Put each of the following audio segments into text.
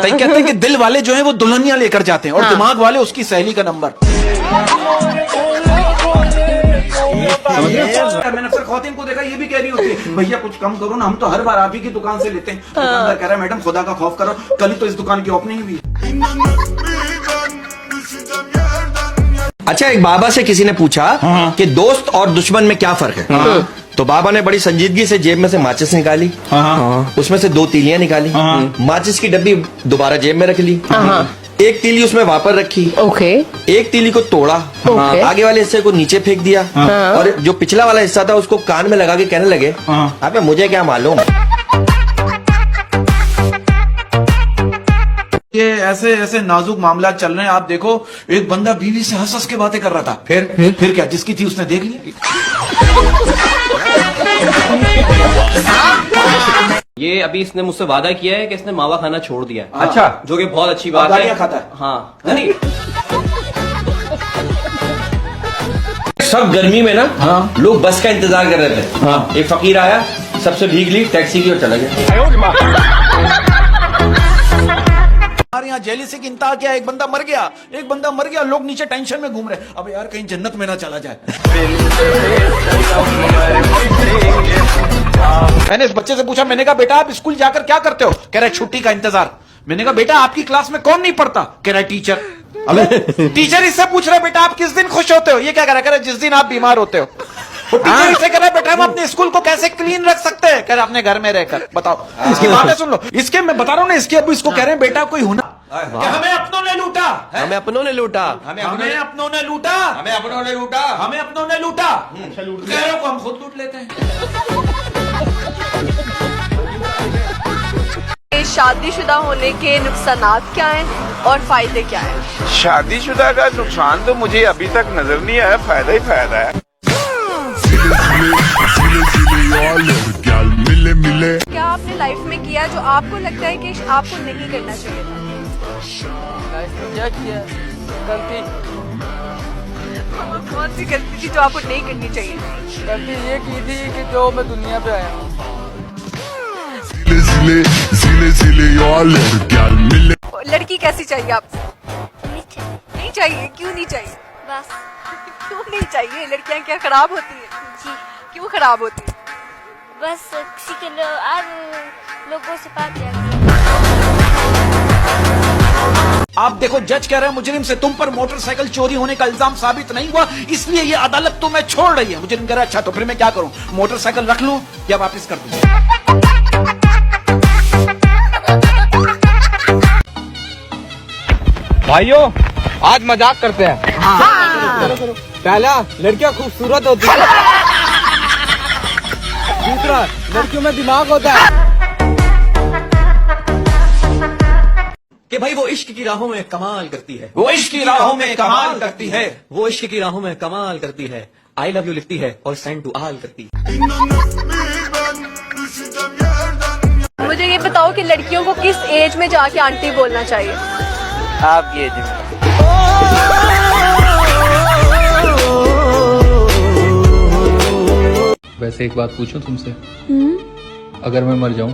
कहते हैं कि दिल वाले जो हैं वो दुल्हनिया लेकर जाते हैं और दिमाग वाले उसकी सहेली का नंबर। मैंने अक्सर खौतीन को देखा, ये भी कह रही होती है भैया कुछ कम करो ना, हम तो हर बार आप ही की दुकान से लेते हैं। दुकानदार कह रहा है मैडम खुदा का खौफ करो, कल ही तो इस दुकान की ओपनिंग भी है। अच्छा, एक बाबा से किसी ने पूछा कि दोस्त और दुश्मन में क्या फर्क है। तो बाबा ने बड़ी संजीदगी से जेब में से माचिस निकाली, उसमें से 2 तीलियां निकाली, माचिस की डब्बी दोबारा जेब में रख ली, एक तीली उसमें वापर रखी, एक तीली को तोड़ा, आगे वाले हिस्से को नीचे फेंक दिया और जो पिछला वाला हिस्सा था उसको कान में लगा के कहने लगे अबे मुझे क्या मालूम। ये ऐसे ऐसे नाजुक मामला चल रहे हैं। आप देखो, एक बंदा बीवी से हंस हंस के बातें कर रहा था, फिर क्या, जिसकी थी उसने देख लिया। ये अभी इसने मुझसे वादा किया है कि इसने मावा खाना छोड़ दिया है। अच्छा, जो कि बहुत अच्छी बात है। खाता है। हाँ नहीं, सब गर्मी में ना लोग बस का इंतजार कर रहे थे। एक फकीर आया, सबसे भीग ली, टैक्सी की और चला गया। हमारे यहाँ जेलिसी की इंतहा क्या है, एक बंदा मर गया, लोग नीचे टेंशन में घूम रहे। अब यार कहीं जन्नत में ना चला जाए। मैंने इस बच्चे से पूछा, मैंने कहा बेटा आप स्कूल जाकर क्या करते हो? कह रहा है छुट्टी का इंतजार। मैंने कहा बेटा आपकी क्लास में कौन नहीं पढ़ता? कह रहा है टीचर। अबे टीचर इससे पूछ रहा है बेटा आप किस दिन खुश होते हो? ये क्या कह रहा है? जिस दिन आप बीमार होते हो। टीचर इससे कह रहा है बेटा हम अपने स्कूल को कैसे क्लीन रख सकते हैं? कह रहा अपने घर में रहकर। बताओ, इसकी बातें सुन लो। इसके मैं बता रहा हूँ ना, इसके अब इसको कह रहे हैं बेटा कोई हुनर। हमें अपनों ने लूटा, हमें अपनों ने लूटा, हमें अपनों ने लूटा, हमें अपनों ने लूटा, हमें अपनों ने लूटा। गैरों को हम खुद लूट लेते हैं। शादीशुदा होने के नुकसानात क्या हैं और फायदे क्या हैं? शादीशुदा का नुकसान तो मुझे अभी तक नजर नहीं आया, फायदा ही फायदा है। क्या आपने लाइफ में किया जो आपको लगता है कि आपको नहीं करना चाहिए था? क्या किया? गलती कौन सी गलती थी जो आपको नहीं करनी चाहिए? गलती ये की थी कि जो मैं दुनिया पे आया हूँ। लड़की कैसी चाहिए आपको? नहीं चाहिए। क्यों नहीं चाहिए? बस क्यों नहीं चाहिए? लड़कियां क्या खराब होती हैं? जी, क्यों खराब होती हैं? बस किसी के लोगों से बात करती। आप देखो, जज कह रहे हैं मुजरिम से तुम पर मोटरसाइकिल चोरी होने का इल्जाम साबित नहीं हुआ, इसलिए ये अदालत तुम्हें छोड़ रही है। मुजरिम कह रहा है अच्छा तो फिर मैं क्या करूं, मोटरसाइकिल रख लूं या वापस कर दूं? भाइयों आज मजाक करते हैं। पहला, लड़कियां खूबसूरत होती है। दूसरा, लड़कियों में दिमाग होता है। कि भाई वो इश्क की राहों में कमाल करती है, वो इश्क की राहों में कमाल करती है, वो इश्क की राहों में कमाल करती है, आई लव यू लिखती है और सेंड टू आल करती है। मुझे ये बताओ कि लड़कियों को किस एज में जाके आंटी बोलना चाहिए? आप ये वैसे एक बात पूछूं तुमसे, अगर मैं मर जाऊं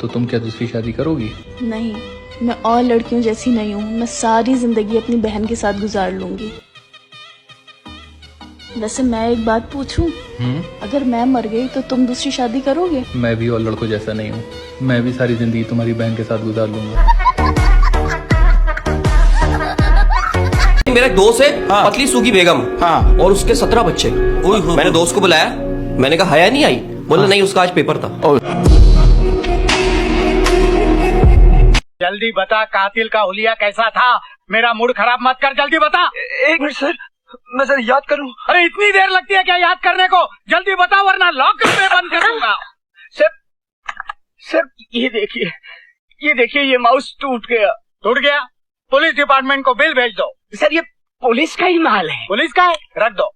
तो तुम क्या दूसरी शादी करोगी? नहीं, मैं और लड़कियों जैसी नहीं हूँ। मैं सारी जिंदगी अपनी बहन के साथ गुजार लूंगी। वैसे मैं एक बात पूछूं, अगर मैं मर गई तो तुम दूसरी शादी करोगे? मैं भी और लड़कों जैसा नहीं हूँ, मैं भी सारी जिंदगी तुम्हारी बहन के साथ गुजार लूंगा। मेरा एक दोस्त है, पतली सूगी बेगम, और उसके 17 बच्चे। मैंने दोस्त को बुलाया, मैंने कहा हया नहीं आई? बोला नहीं, उसका आज पेपर था। जल्दी बता, कातिल का हुलिया कैसा था? मेरा मूड खराब मत कर, जल्दी बता। एक मिनट सर, मैं सर याद करूं। अरे इतनी देर लगती है क्या याद करने को? जल्दी बता वरना लॉकअप में बंद कर दूंगा। सर ये देखिए ये माउस टूट गया। पुलिस डिपार्टमेंट को बिल भेज दो। सर ये पुलिस का ही माल है। पुलिस का है? रख दो।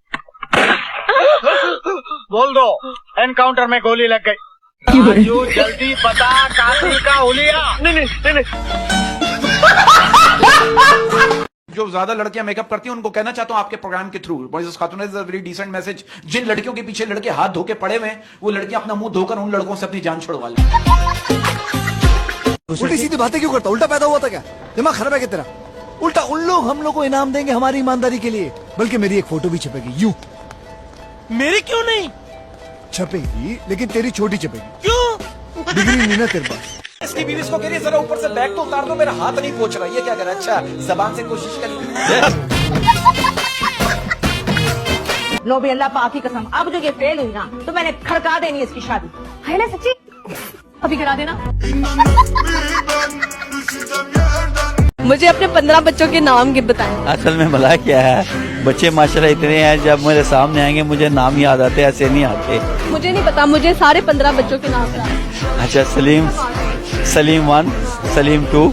बोल दो एनकाउंटर में गोली लग गई। राजू जल्दी बता, कातिल का हुलिया। नहीं। जो ज्यादा लड़कियां मेकअप करती हैं उनको कहना चाहता हूं आपके प्रोग्राम के through, boys Khatoon is a very decent message. जिन लड़कियों के पीछे लड़के हाथ धो के पड़े हुए हैं, वो लड़कियां अपना मुंह धोकर उन लड़कों से अपनी जान छुड़वा लें। उल्टी सीधी बातें क्यों करता? उल्टा पैदा हुआ था क्या? दिमाग खराब है क्या तेरा? उल्टा उन लोग हम लोग को इनाम देंगे हमारी ईमानदारी के लिए, बल्कि मेरी एक फोटो भी छपेगी यूं। मेरी क्यों नहीं छपेगी, लेकिन तेरी छोटी छपेगी। क्यों? डिग्री नहीं ना तेरे पास। इसकी बीवी इसको कह रही है जरा ऊपर से बैग तो उतार दो, मेरा हाथ नहीं पहुंच रहा। ये क्या कर रहा है? अच्छा जबान से कोशिश करिए। लो भी अल्लाह पाक की कसम, अब जो ये फेल हुई ना तो मैंने खड़का देनी है इसकी शादी। है ना सच्ची? अभी करा देना। मुझे अपने 15 बच्चों के नाम के बताएं। असल में भला क्या है, बच्चे माशाल्लाह इतने हैं, जब मेरे सामने आएंगे मुझे नाम याद आते, ऐसे नहीं आते। मुझे नहीं पता, मुझे सारे 15 बच्चों के नाम बताएं। अच्छा, सलीम 1, सलीम 2,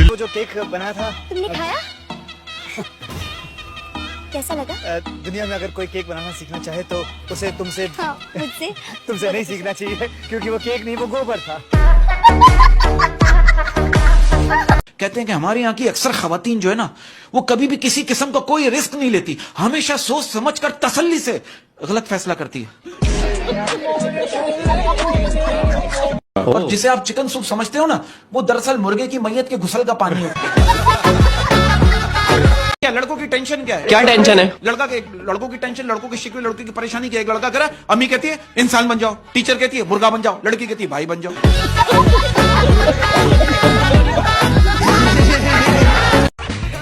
वो जो केक बना था तुमने खाया? कैसा लगा? दुनिया में अगर कोई केक बनाना सीखना चाहे तो उसे तुमसे हाँ, मुझसे तुमसे नहीं सीखना चाहिए, क्योंकि वो केक नहीं, वो गोबर था। कहते हैं कि हमारे यहाँ की अक्सर खवातीन जो है ना, वो कभी भी किसी किस्म का कोई रिस्क नहीं लेती, हमेशा सोच समझकर तसल्ली से गलत फैसला करती है। और जिसे आप चिकन सूप समझते हो ना, वो दरअसल मुर्गे की मैयत के घुसल का पानी है। क्या लड़कों की टेंशन क्या है? क्या टेंशन है? लड़कों की टेंशन, लड़कों की शिकवे, लड़कों की परेशानी क्या है? एक लड़का कह रहा है, अम्मी कहती है इंसान बन जाओ, टीचर कहती है मुर्गा बन जाओ, लड़की कहती है भाई बन जाओ।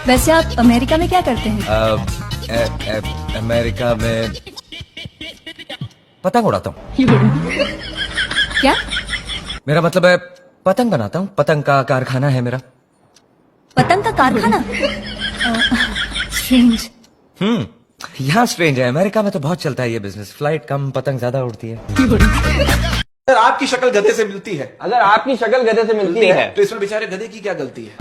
वैसे आप अमेरिका में क्या करते हैं? अमेरिका में पतंग उड़ाता हूँ। क्या? मेरा मतलब है पतंग बनाता हूँ, पतंग का कारखाना है मेरा। पतंग का कारखाना? स्ट्रेंज। यहाँ स्ट्रेंज है, अमेरिका में तो बहुत चलता है ये बिजनेस। फ्लाइट कम, पतंग ज्यादा उड़ती है। अगर आपकी शक्ल गधे से मिलती है, अगर आपकी शक्ल गधे से मिलती है तो इसमें बेचारे गधे की क्या गलती है?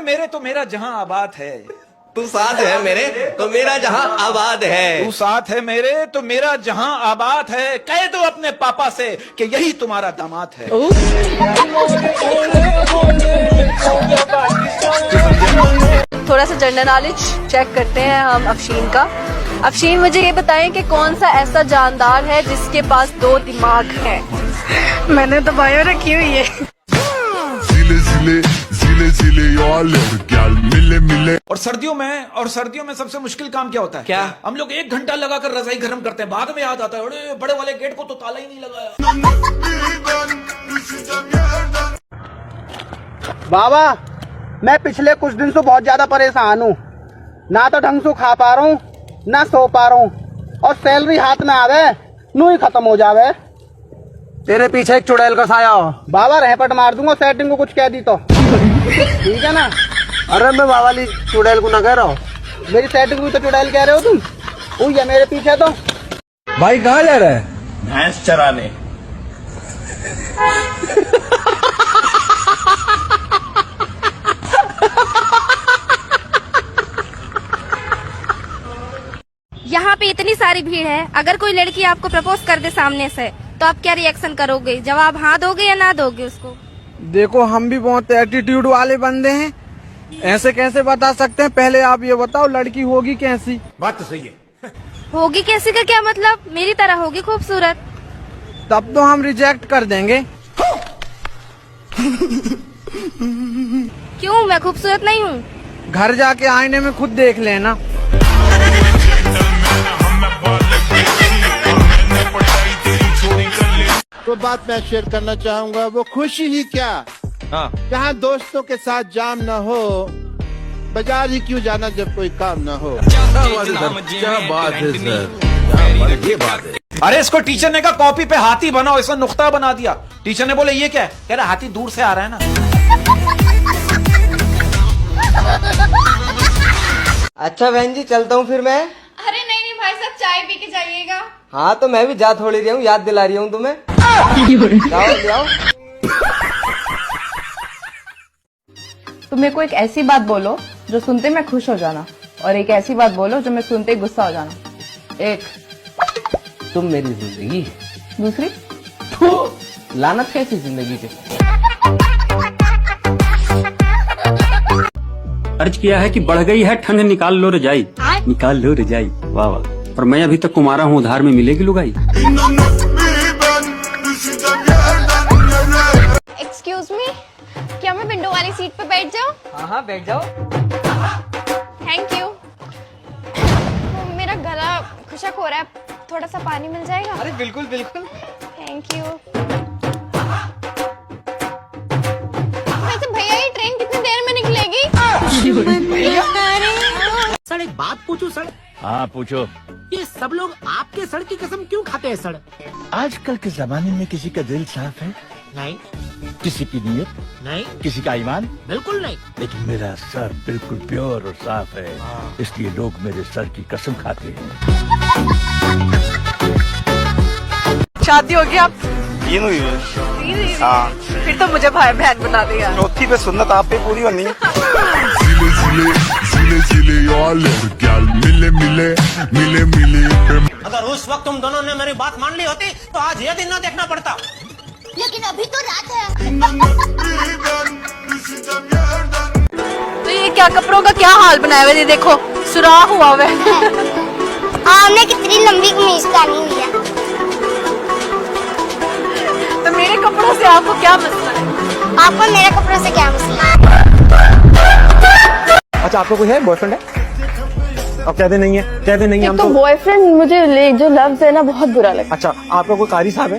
मेरे तो मेरा जहां आबाद है, तू साथ है मेरे तो मेरा जहाँ आबाद है। तू साथ है मेरे तो मेरा जहां आबाद है, कह दो अपने पापा से कि यही तुम्हारा दामाद है। थोड़ा सा जनरल नॉलेज चेक करते हैं हम अफशीन का। अफशीन, मुझे ये बताएं कि कौन सा ऐसा जानदार है जिसके पास 2 दिमाग है? मैंने तो बायो रखी हुई है। और सर्दियों में सबसे मुश्किल काम क्या होता है? क्या? हम लोग 1 घंटा लगाकर रजाई गर्म करते हैं, बाद में याद आता है अरे बड़े वाले गेट को तो ताला ही नहीं लगाया। बाबा, मैं पिछले कुछ दिन से बहुत ज्यादा परेशान हूँ। ना तो ढंग से खा पा रहा हूँ, ना सो पा रहा हूँ, और सैलरी हाथ में आवे नू ही खत्म हो जावे। तेरे पीछे एक चुड़ैल का साया हो। बाबा रहपट मार दूंगा, सेटिंग को कुछ कह दी तो। ठीक है ना? अरे मैं बाबा चुड़ैल को ना कह रहा हूँ, मेरी सेटिंग भी तो चुड़ैल कह रहे हो तुम। हुई है मेरे पीछे तो। भाई कहाँ जा रहा है? भैंस चराने। यहाँ पे इतनी सारी भीड़ है, अगर कोई लड़की आपको प्रपोज कर दे सामने से तो आप क्या रिएक्शन करोगे? जवाब हाँ दोगे या ना दोगे उसको? देखो, हम भी बहुत एटीट्यूड वाले बंदे हैं, ऐसे कैसे बता सकते हैं? पहले आप ये बताओ, लड़की होगी कैसी? बात तो सही है। होगी कैसी का क्या मतलब? मेरी तरह होगी खूबसूरत। तब तो हम रिजेक्ट कर देंगे। क्यों, मैं खूबसूरत नहीं हूँ? घर जाके आईने में खुद देख लेना। तो बात मैं शेयर करना चाहूंगा, वो खुशी ही क्या, जहाँ दोस्तों के साथ जाम न हो, बाजार ही क्यों जाना जब कोई काम न हो। क्या बात है सर, ये बात है। अरे इसको टीचर ने कहा कॉपी पे हाथी बनाओ, इसने नुक्ता बना दिया। टीचर ने बोले ये क्या है? कह रहा हाथी दूर से आ रहा है ना। अच्छा बहन जी, चलता हूँ फिर मैं। अरे नहीं भाई साहब, चाय पी के जाइएगा। हाँ तो मैं भी जा थोड़ी रही हूँ, याद दिला रही हूँ तुम्हें। जाओ जाओ। तुम मेरे को एक ऐसी बात बोलो जो सुनते मैं खुश हो जाना, और एक ऐसी बात बोलो जो मैं सुनते गुस्सा हो जाना। एक, तुम मेरी जिंदगी। दूसरी, लानत कैसी जिंदगी पे। अर्ज किया है कि बढ़ गई है ठंड, निकाल लो रजाई, निकाल लो रजाई। वाह वाह। और मैं अभी तक कुमारा हूँ, उधार में मिलेगी लुगाई? एक्सक्यूज मी, क्या मैं विंडो वाली सीट पे बैठ जाऊँ? हाँ बैठ जाओ। Thank you. मेरा गला खुशक हो रहा है, थोड़ा सा पानी मिल जाएगा? अरे बिल्कुल बिल्कुल। Thank you. वैसे भैया ये ट्रेन कितनी देर में निकलेगी? सर एक बात पूछूं सर? हाँ पूछो। ये सब लोग आपके सर की कसम क्यों खाते हैं सर? आजकल के जमाने में किसी का दिल साफ है? नहीं, किसी की नीयत? नहीं, किसी का ईमान? बिल्कुल नहीं। लेकिन मेरा सर बिल्कुल प्योर और साफ है, इसलिए लोग मेरे सर की कसम खाते हैं। शादी होगी आप? 3 हुई है। 3 हुई? हाँ। फिर तो मुझे भाई बहन बना देगा। चौथी पे सुन्नत आप पे पूरी होनी है। अगर उस वक्त तुम दोनों ने मेरी बात मान ली होती तो आज ये दिन ना देखना पड़ता। लेकिन अभी तो रात है। तो ये क्या कपड़ों का क्या हाल बनाया हुआ है? ये देखो सुराख हुआ हुआ है। आपने कितनी लंबी कमीज पहनी हुई है? तो मेरे कपड़ों से आपको क्या मसला है? आपको मेरे कपड़ों से क्या मसला है? अच्छा आपको कोई है बॉयफ्रेंड है? अब कहते नहीं है, कहते नहीं है हम तो। बॉयफ्रेंड मुझे जो लफ्ज है ना बहुत बुरा लगता। अच्छा आपका कोई कारी साहब है?